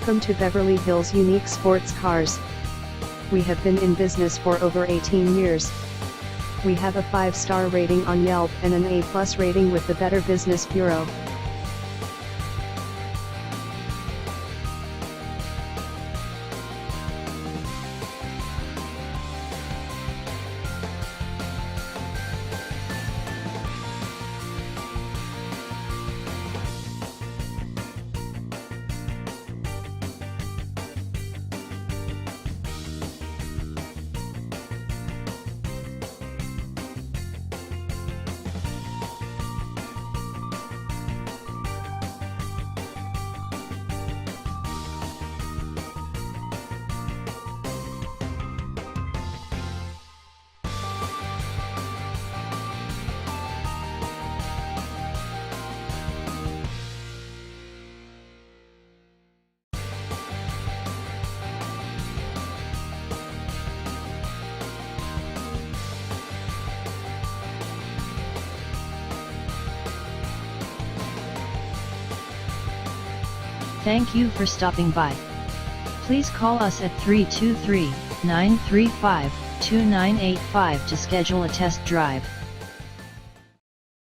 Welcome to Beverly Hills Unique Sports Cars. We have been in business for over 18 years. We have a 5-star rating on Yelp and an A+ rating with the Better Business Bureau. Thank you for stopping by. Please call us at 323-935-2985 to schedule a test drive.